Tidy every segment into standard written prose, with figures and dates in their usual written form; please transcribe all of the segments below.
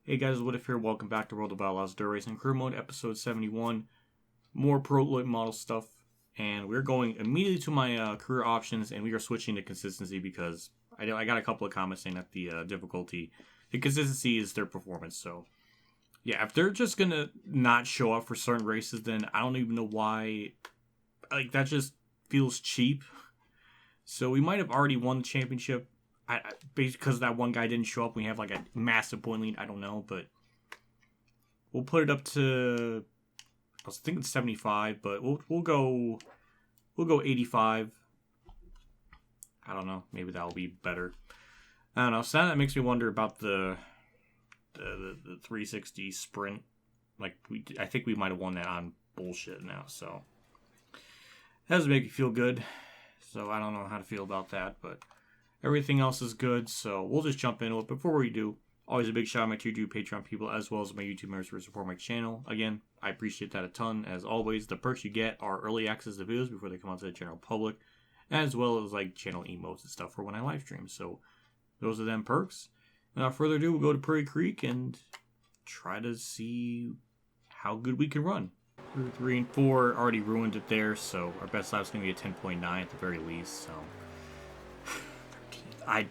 Hey guys, what if here? Welcome back to World of Outlaws Dirt Racing Career Mode, episode 71. More pro late model stuff, and we're going immediately to my career options, and we are switching to consistency because I got a couple of comments saying that the consistency is their performance. So yeah, if they're just gonna not show up for certain races, then I don't even know why. Like that just feels cheap. So we might have already won the championship. Because that one guy didn't show up, we have like a massive point lead. I don't know, but we'll put it up to. I was thinking 75, but we'll go 85. I don't know. Maybe that'll be better. I don't know. So that makes me wonder about the 360 sprint. Like I think we might have won that on bullshit now. So that doesn't make me feel good. So I don't know how to feel about that, but. Everything else is good, so we'll just jump into it. Before we do, always a big shout out to my tier 2 Patreon people as well as my YouTube members who support my channel. Again, I appreciate that a ton. As always, the perks you get are early access to videos before they come out to the general public, as well as like channel emotes and stuff for when I live stream. So those are them perks. Without further ado, we'll go to Prairie Creek and try to see how good we can run. 3 and 4 already ruined it there, so our best lap is going to be a 10.9 at the very least, so... I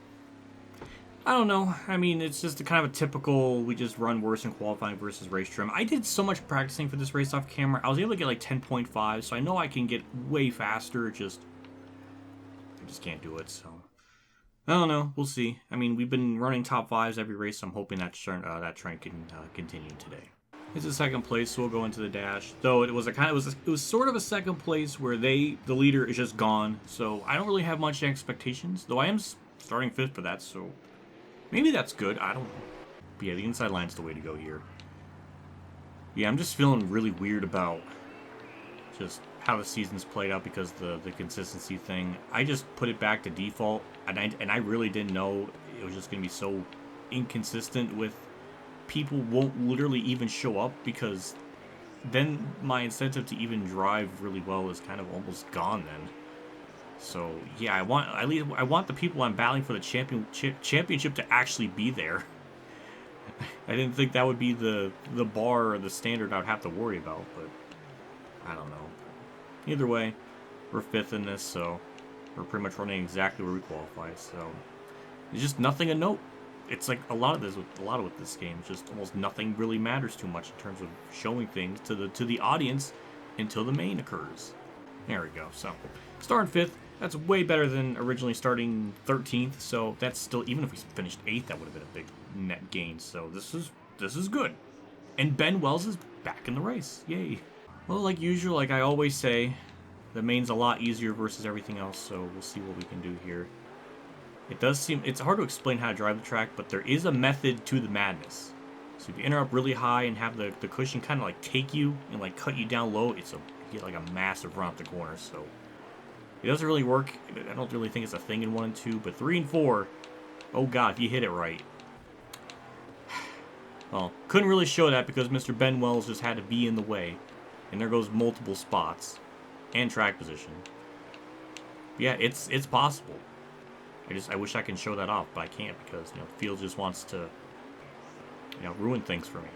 don't know. I mean, it's just a kind of a typical, we just run worse in qualifying versus race trim. I did so much practicing for this race off camera. I was able to get like 10.5, so I know I can get way faster. I just can't do it, so. I don't know. We'll see. I mean, we've been running top 5s every race, so I'm hoping that trend can continue today. It's a second place, so we'll go into the dash. Though it was sort of a second place where the leader is just gone, so I don't really have much expectations. Though I am starting 5th for that, so maybe that's good. I don't know. But yeah, the inside line's the way to go here. Yeah, I'm just feeling really weird about just how the season's played out because the consistency thing. I just put it back to default, and I really didn't know it was just going to be so inconsistent with people won't literally even show up because then my incentive to even drive really well is kind of almost gone then. So yeah, I want the people I'm battling for the championship to actually be there. I didn't think that would be the bar or the standard I'd have to worry about, but I don't know. Either way, we're 5th in this, so we're pretty much running exactly where we qualify. So there's just nothing to note. It's like a lot with this game. Just almost nothing really matters too much in terms of showing things to the audience until the main occurs. There we go. So starting 5th. That's way better than originally starting 13th, so that's still, even if we finished 8th, that would have been a big net gain, so this is good. And Ben Wells is back in the race, yay. Well, like usual, like I always say, the main's a lot easier versus everything else, so we'll see what we can do here. It's hard to explain how to drive the track, but there is a method to the madness. So if you enter up really high and have the cushion kind of like take you and like cut you down low, you get like a massive run up the corner, so... It doesn't really work. I don't really think it's a thing in 1 and 2, but 3 and 4, oh god, if you hit it right. Well, couldn't really show that because Mr. Ben Wells just had to be in the way. And there goes multiple spots. And track position. But yeah, it's possible. I wish I can show that off, but I can't because, the field just wants to, ruin things for me.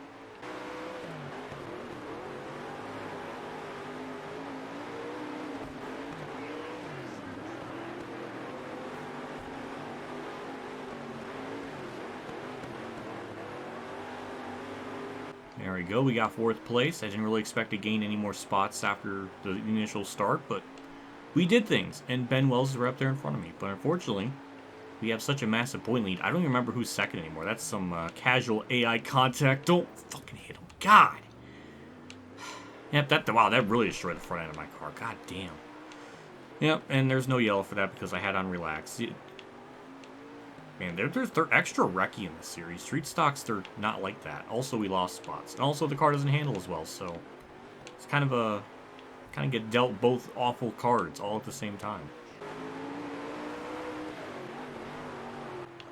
There we go, we got 4th place. I didn't really expect to gain any more spots after the initial start, but we did things, and Ben Wells is right up there in front of me. But unfortunately, we have such a massive point lead. I don't even remember who's second anymore. That's some casual AI contact. Don't fucking hit him. God! Yep, wow, that really destroyed the front end of my car. God damn. Yep, and there's no yellow for that because I had on relax. Man, they're extra wrecky in this series. Street stocks, they're not like that. Also, we lost spots. And also, the car doesn't handle as well, so... It's kind of get dealt both awful cards all at the same time.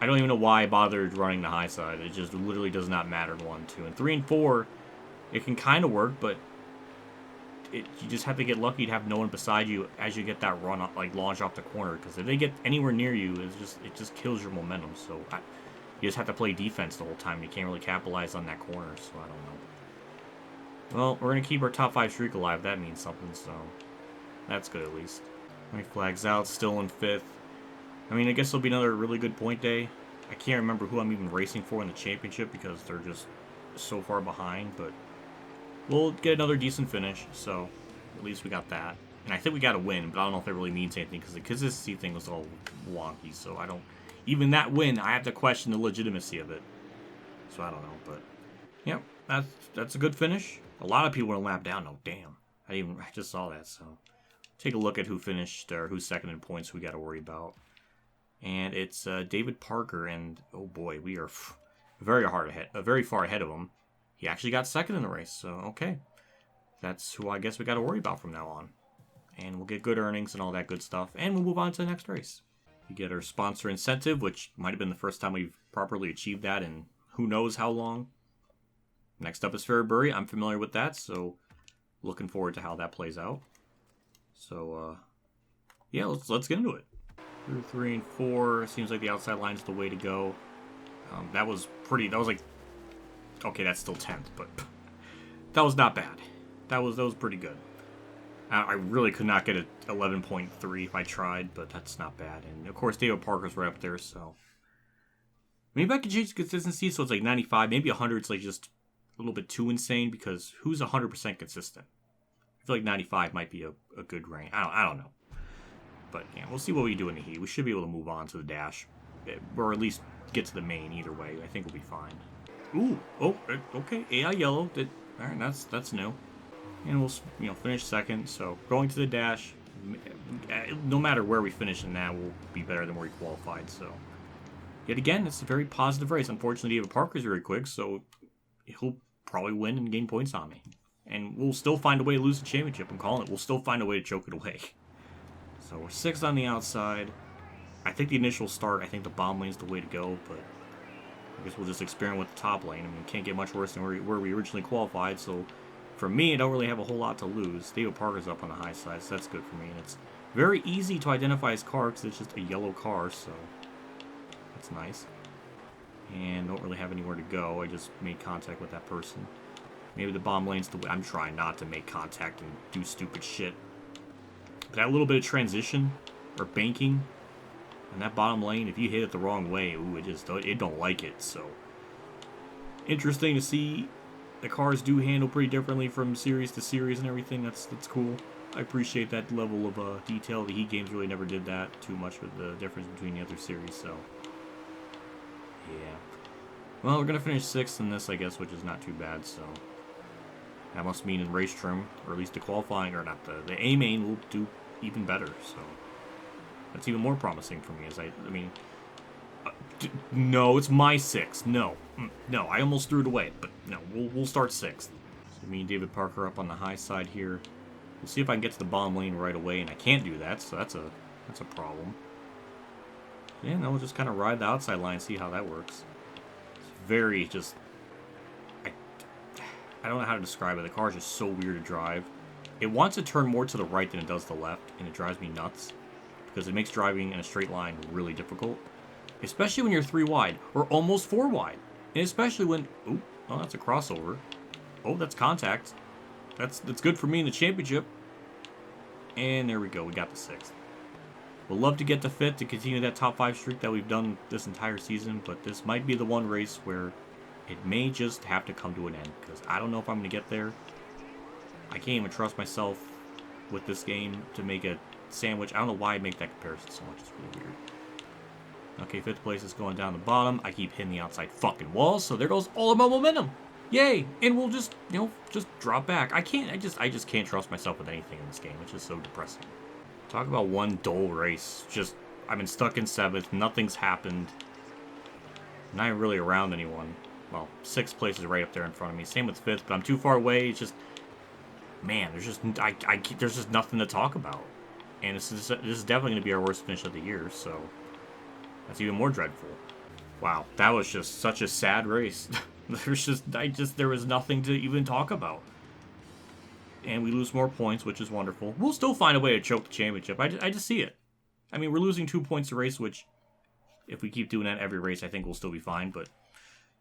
I don't even know why I bothered running the high side. It just literally does not matter in 1, 2, and 3 and 4. It can kind of work, but... you just have to get lucky to have no one beside you as you get that launch off the corner. Because if they get anywhere near you, it just kills your momentum. So You just have to play defense the whole time. You can't really capitalize on that corner, so I don't know. Well, we're going to keep our top 5 streak alive. That means something, so that's good at least. White flags out, still in 5th. I mean, I guess it'll be another really good point day. I can't remember who I'm even racing for in the championship because they're just so far behind, but we'll get another decent finish, so at least we got that. And I think we got a win, but I don't know if it really means anything because the consistency thing was all wonky, so I don't... Even that win, I have to question the legitimacy of it. So I don't know, but... Yep, that's a good finish. A lot of people were lap down. Oh, damn. I just saw that, so... Take a look at who finished, or who's second in points we got to worry about. And it's David Parker, and oh boy, we are very far ahead of him. He actually got second in the race, so okay. That's who I guess we got to worry about from now on. And we'll get good earnings and all that good stuff, and we'll move on to the next race. We get our sponsor incentive, which might have been the first time we've properly achieved that in who knows how long. Next up is Fairbury. I'm familiar with that, so looking forward to how that plays out. So, yeah, let's get into it. Through 3 and 4, seems like the outside line's the way to go. That was like, okay, that's still 10th, but that was not bad. That was pretty good. I really could not get a 11.3 if I tried, but that's not bad. And of course, David Parker's right up there, so maybe I could change the consistency so it's like 95, maybe 100. It's like just a little bit too insane because who's 100% consistent? I feel like 95 might be a good range. I don't know. But yeah, we'll see what we do in the heat. We should be able to move on to the dash. Or at least get to the main either way. I think we'll be fine. Ooh. Oh, okay. AI yellow. Alright, that's new. And we'll finish second. So going to the dash, no matter where we finish in that, we'll be better than where we qualified. So yet again, it's a very positive race. Unfortunately, David Parker's very quick, so he'll probably win and gain points on me. And we'll still find a way to lose the championship. I'm calling it. We'll still find a way to choke it away. So we're 6th on the outside. I think the initial start, I think the bomb lane's the way to go, but I guess we'll just experiment with the top lane. I mean, can't get much worse than where we originally qualified, so for me, I don't really have a whole lot to lose. David Parker's up on the high side, so that's good for me. And it's very easy to identify his car because it's just a yellow car, so that's nice. And don't really have anywhere to go. I just made contact with that person. Maybe the bomb lane's the way. I'm trying not to make contact and do stupid shit. But that little bit of transition or banking in that bottom lane, if you hit it the wrong way, ooh, it don't like it. So interesting to see. The cars do handle pretty differently from series to series and everything. That's cool. I appreciate that level of detail. The Heat games really never did that too much with the difference between the other series. So yeah. Well, we're gonna finish 6th in this, I guess, which is not too bad. So. That must mean in race trim, or at least the qualifying, or not, the A main will do even better, so that's even more promising for me. No, it's my 6th. No, I almost threw it away, but no, we'll start 6th. So me and David Parker up on the high side here. We'll see if I can get to the bottom lane right away, and I can't do that, so that's a problem. Yeah, no, we'll just kind of ride the outside line, see how that works. It's very just. I don't know how to describe it. The car is just so weird to drive. It wants to turn more to the right than it does the left, and it drives me nuts because it makes driving in a straight line really difficult, especially when you're 3 wide or almost 4 wide, and especially when oh, that's a crossover. Oh, that's contact. That's good for me in the championship. And there we go. We got the 6th. We'll love to get to 5th to continue that top 5 streak that we've done this entire season, but this might be the one race where it may just have to come to an end, because I don't know if I'm going to get there. I can't even trust myself with this game to make a sandwich. I don't know why I make that comparison so much. It's really weird. Okay, 5th place is going down the bottom. I keep hitting the outside fucking walls, so there goes all of my momentum. Yay! And we'll just, just drop back. I just can't trust myself with anything in this game. It's just so depressing. Talk about one dull race. Just, I've been stuck in 7th. Nothing's happened. Not even really around anyone. Well, 6th place is right up there in front of me. Same with 5th, but I'm too far away. It's just, man, there's just nothing to talk about. And this is definitely going to be our worst finish of the year, so that's even more dreadful. Wow, that was just such a sad race. There was nothing to even talk about. And we lose more points, which is wonderful. We'll still find a way to choke the championship. I just see it. I mean, we're losing 2 points a race, which if we keep doing that every race, I think we'll still be fine. But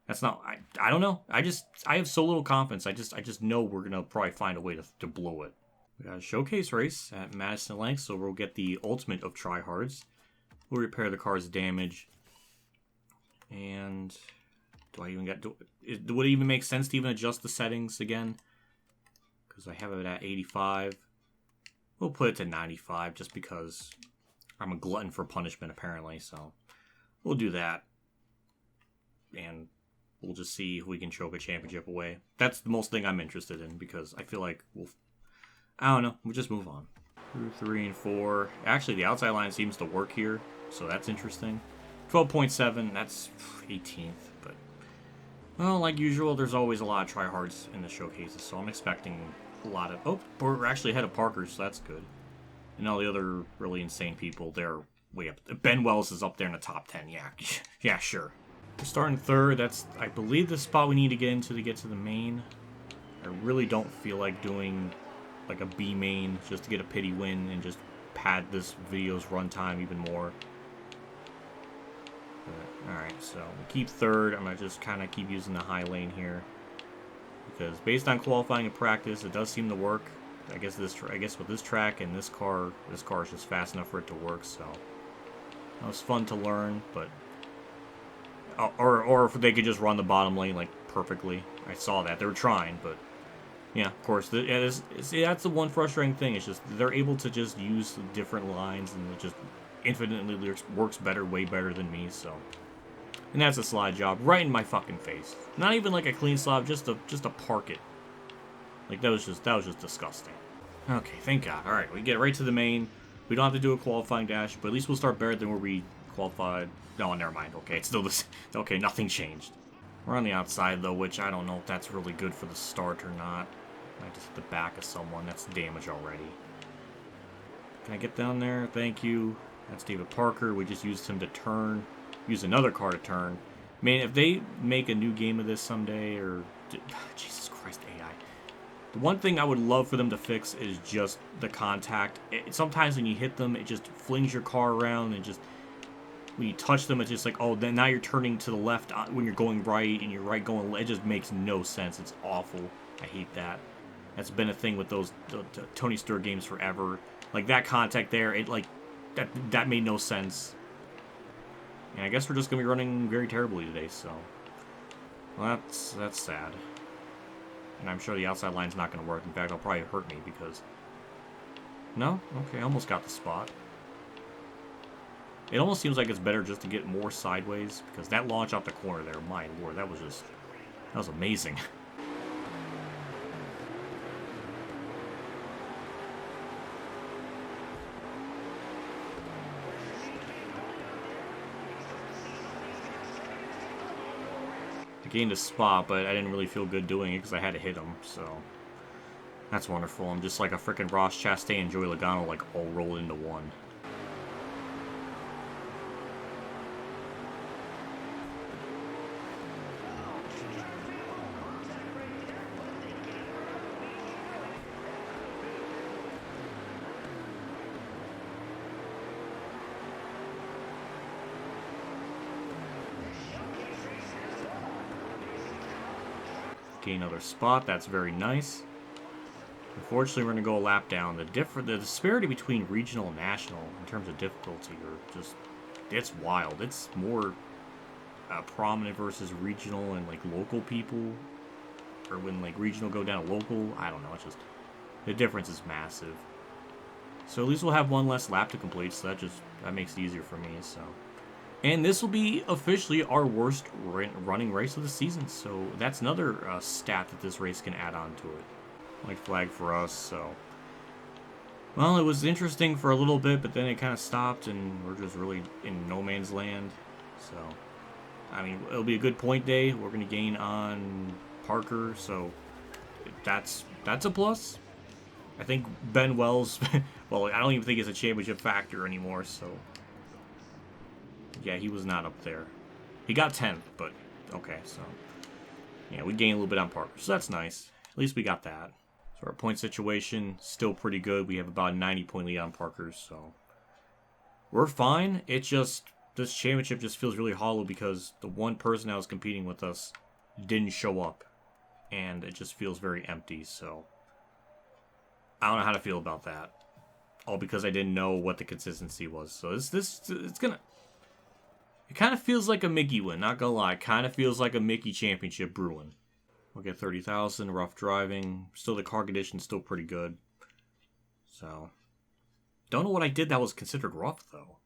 that's not. I don't know. I have so little confidence. I just know we're gonna probably find a way to blow it. We got a showcase race at Madison Length, so we'll get the ultimate of tryhards. We'll repair the car's damage. And do I even get? Would it even make sense to even adjust the settings again? Because I have it at 85. We'll put it to 95 just because I'm a glutton for punishment apparently. So we'll do that, and we'll just see if we can choke a championship away. That's the most thing I'm interested in because I feel like I don't know. We'll just move on. 2, 3, and 4. Actually, the outside line seems to work here, so that's interesting. 12.7, that's 18th, but well, like usual, there's always a lot of tryhards in the showcases, so I'm expecting a lot of... Oh, we're actually ahead of Parker, so that's good. And all the other really insane people, they're way up. Ben Wells is up there in the top 10, yeah. Yeah, sure. We're starting third, that's, I believe, the spot we need to get into to get to the main. I really don't feel like doing like a B main just to get a pity win and just pad this video's runtime even more. Alright, so we keep third. I'm going to just kind of keep using the high lane here. Because based on qualifying and practice, it does seem to work. I guess with this track and this car is just fast enough for it to work, so it was fun to learn, but or if they could just run the bottom lane like perfectly. I saw that. They were trying, but yeah, of course. That's the one frustrating thing. It's just they're able to just use different lines, and it just infinitely works better, way better than me. So, and that's a slide job right in my fucking face. Not even like a clean slide, just to park it. Like that was just disgusting. Okay, thank God. All right, we get right to the main. We don't have to do a qualifying dash, but at least we'll start better than where we qualified. No, never mind. Okay, it's still this. Okay, nothing changed. We're on the outside though, which I don't know if that's really good for the start or not. I just hit the back of someone. That's damage already. Can I get down there? Thank you. That's David Parker. We just used him to turn. Use another car to turn. Man, if they make a new game of this someday, or... Jesus Christ, AI. The one thing I would love for them to fix is just the contact. Sometimes when you hit them, it just flings your car around, and just... When you touch them, it's just like, oh, then now you're turning to the left when you're going right, and you're right going left. It just makes no sense. It's awful. I hate that. That's been a thing with those the Tony Stewart games forever. Like, that contact there, it, like, that made no sense. And I guess we're just going to be running very terribly today, so... Well, that's sad. And I'm sure the outside line's not going to work. In fact, it'll probably hurt me because... No? Okay, I almost got the spot. It almost seems like it's better just to get more sideways, because that launch out the corner there, my lord, that was amazing. Gained a spot, but I didn't really feel good doing it because I had to hit him, so that's wonderful. I'm just like a freaking Ross Chastain and Joey Logano, like all rolled into one. Gain another spot. That's very nice. Unfortunately, we're going to go a lap down. The disparity between regional and national in terms of difficulty are just... It's wild. It's more prominent versus regional and, like, local people. Or when, like, regional go down to local. I don't know. It's just... The difference is massive. So at least we'll have one less lap to complete, so that makes it easier for me, so... And this will be officially our worst running race of the season. So that's another stat that this race can add on to it. White flag for us, so... Well, it was interesting for a little bit, but then it kind of stopped, and we're just really in no man's land. So, I mean, it'll be a good point day. We're going to gain on Parker, so that's a plus. I think Ben Wells... well, I don't even think it's a championship factor anymore, so... Yeah, he was not up there. He got 10th, but okay, so... Yeah, we gained a little bit on Parker, so that's nice. At least we got that. So our point situation, still pretty good. We have about a 90-point lead on Parker, so... We're fine. It's just... this championship just feels really hollow because the one person that was competing with us didn't show up. And it just feels very empty, so I don't know how to feel about that. All because I didn't know what the consistency was. So it's gonna... It kind of feels like a Mickey win, not gonna lie. It kind of feels like a Mickey championship brewing. We'll get 30,000, rough driving. Still, the car condition's still pretty good. So, don't know what I did that was considered rough, though.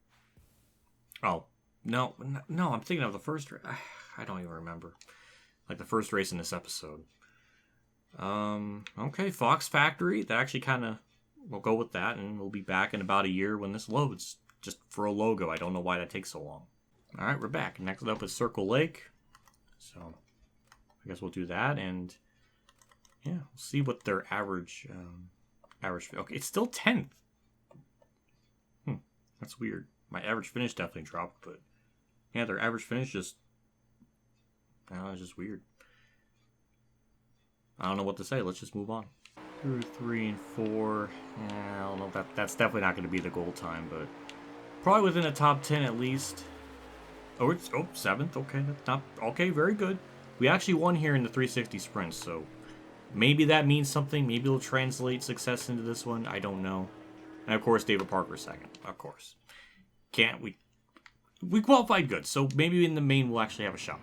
Oh, no, I'm thinking of the first race. I don't even remember. Like the first race in this episode. Okay, Fox Factory. That actually kind of, we'll go with that, and we'll be back in about a year when this loads. Just for a logo. I don't know why that takes so long. Alright, we're back. Next up is Circle Lake. So, I guess we'll do that, and yeah, we'll see what their average, okay, it's still 10th. That's weird. My average finish definitely dropped, but yeah, their average finish just, I don't know, it's just weird. I don't know what to say. Let's just move on. 2, 3, and 4. Yeah, I don't know. That's definitely not going to be the goal time, but probably within the top 10 at least. Oh, it's 7th. Okay, that's not okay. Very good. We actually won here in the 360 sprint, so maybe that means something. Maybe it'll translate success into this one. I don't know. And of course, David Parker second. Of course, we qualified good, so maybe in the main we'll actually have a shot.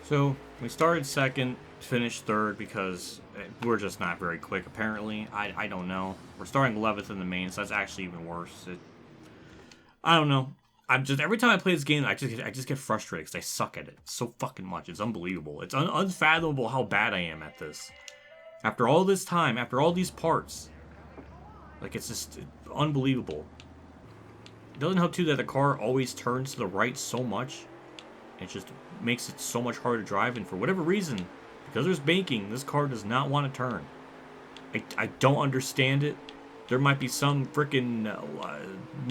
So we started second, finished third because we're just not very quick. Apparently, I don't know. We're starting 11th in the main, so that's actually even worse. I don't know. I'm just every time I play this game, I just get frustrated because I suck at it so fucking much. It's unbelievable. It's unfathomable how bad I am at this. After all this time, after all these parts, like it's just unbelievable. It doesn't help too that the car always turns to the right so much. It just makes it so much harder to drive, and for whatever reason, because there's banking, this car does not want to turn. I don't understand it. There might be some freaking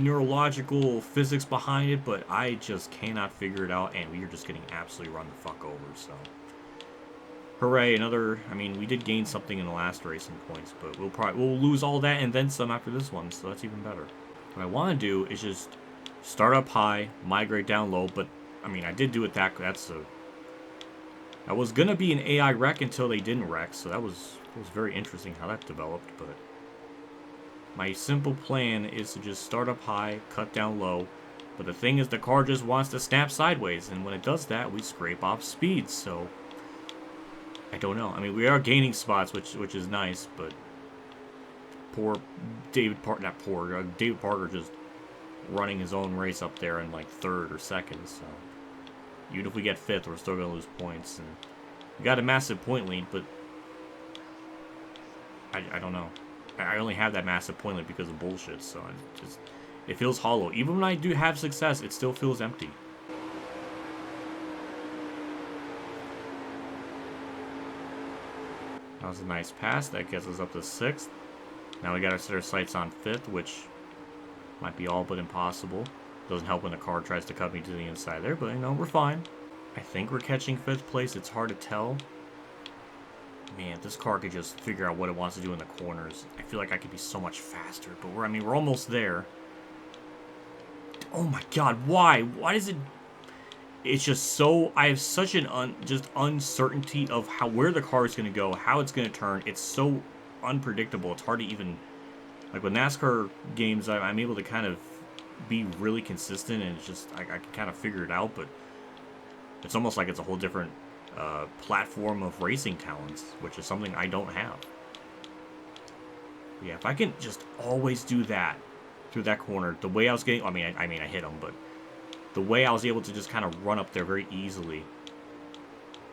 neurological physics behind it, but I just cannot figure it out, and we are just getting absolutely run the fuck over, so. Hooray, another, I mean, we did gain something in the last racing points, but we'll lose all that and then some after this one, so that's even better. What I want to do is just start up high, migrate down low, but, I mean, I did do it that was going to be an AI wreck until they didn't wreck, so it was very interesting how that developed, but my simple plan is to just start up high, cut down low, but the thing is the car just wants to snap sideways, and when it does that, we scrape off speed, so I don't know. I mean, we are gaining spots, which is nice, but poor David Parker just running his own race up there in like 3rd or 2nd, so even if we get 5th, we're still going to lose points, and we got a massive point lead, but I don't know. I only have that massive point lead because of bullshit, so it feels hollow. Even when I do have success, it still feels empty. That was a nice pass. That gets us up to 6th. Now we gotta set our sights on 5th, which might be all but impossible. Doesn't help when the car tries to cut me to the inside there, but you know, we're fine. I think we're catching 5th place. It's hard to tell. Man, this car could just figure out what it wants to do in the corners. I feel like I could be so much faster, but we're almost there. Oh my god, why? Why does it... It's just so... I have such an just uncertainty of where the car is going to go, how it's going to turn. It's so unpredictable. It's hard to even... Like, with NASCAR games, I'm able to kind of be really consistent, and it's just... I can kind of figure it out, but it's almost like it's a whole different platform of racing talents, which is something I don't have. But yeah, if I can just always do that through that corner, the way I was getting... I mean, I hit him, but the way I was able to just kind of run up there very easily,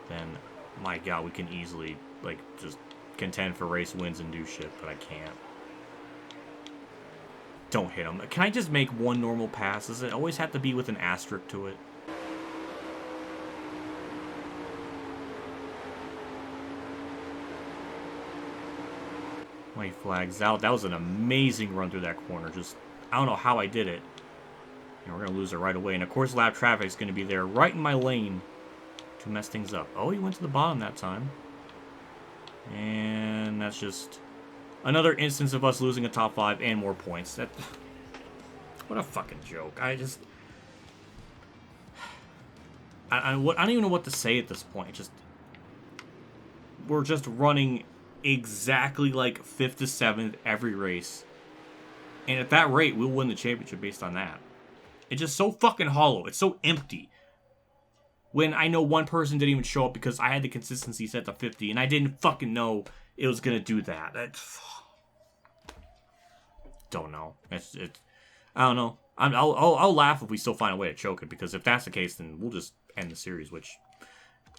then, my god, we can easily, like, just contend for race wins and do shit, but I can't. Don't hit him. Can I just make one normal pass? Does it always have to be with an asterisk to it? White flags out. That was an amazing run through that corner. Just, I don't know how I did it. And we're going to lose it right away. And of course, lap traffic is going to be there right in my lane to mess things up. Oh, he went to the bottom that time. And that's just another instance of us losing a top 5 and more points. What a fucking joke. I don't even know what to say at this point. We're just running exactly like 5th to 7th every race. And at that rate, we'll win the championship based on that. It's just so fucking hollow. It's so empty. When I know one person didn't even show up because I had the consistency set to 50, and I didn't fucking know it was gonna do that. Don't know. I don't know. I'll laugh if we still find a way to choke it, because if that's the case, then we'll just end the series. Which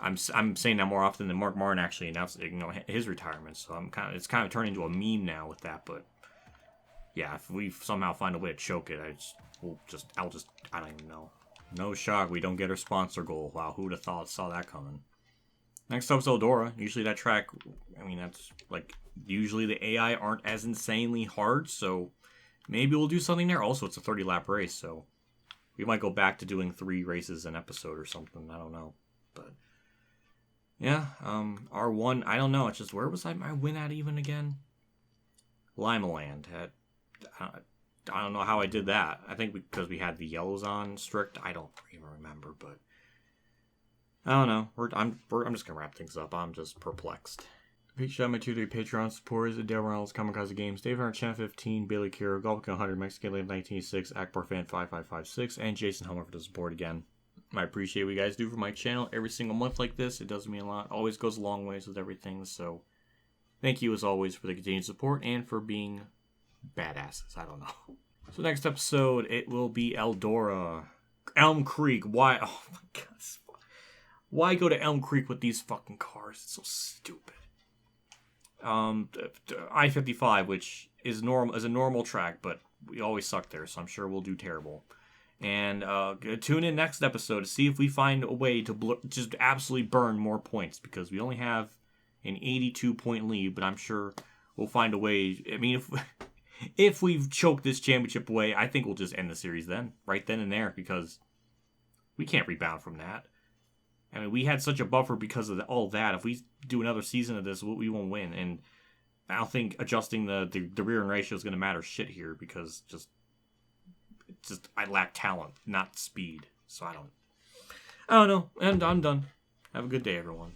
I'm saying that more often than Mark Martin actually announced, his retirement. So it's kind of turning into a meme now with that. But yeah, if we somehow find a way to choke it, I don't even know. No shock, we don't get our sponsor goal. Wow, who would have saw that coming? Next up's Eldora. Usually that track, that's like, usually the AI aren't as insanely hard, so maybe we'll do something there. Also, it's a 30-lap race, so we might go back to doing 3 races an episode or something. I don't know. But yeah, R1, I don't know. It's just, where was my win at even again? Limaland. I don't know how I did that. I think because we had the yellows on strict. I don't even remember, but I don't know. I'm just gonna wrap things up. I'm just perplexed. Big shout out my 2-3 Patreon supporters: Dale Reynolds, Kamikazegames, Dave Hunter, Chan 15, Bailey Kira, Golfkin 100, Mexican Lane 1986, Akbar Fan 5556, and Jason Hellman for the support again. I appreciate what you guys do for my channel every single month like this. It does mean a lot. Always goes a long ways with everything. So thank you as always for the continued support and for being badasses. I don't know. So next episode, it will be Eldora. Elm Creek. Why? Oh my god. Why go to Elm Creek with these fucking cars? It's so stupid. I-55, which is a normal track, but we always suck there, so I'm sure we'll do terrible. And tune in next episode to see if we find a way to just absolutely burn more points, because we only have an 82-point lead, but I'm sure we'll find a way. I mean, if we've choked this championship away, I think we'll just end the series right then and there, because we can't rebound from that. I mean, we had such a buffer because of all that. If we do another season of this, we won't win. And I don't think adjusting the rear end ratio is going to matter shit here, because I lack talent, not speed. So I don't know. And I'm done. Have a good day, everyone.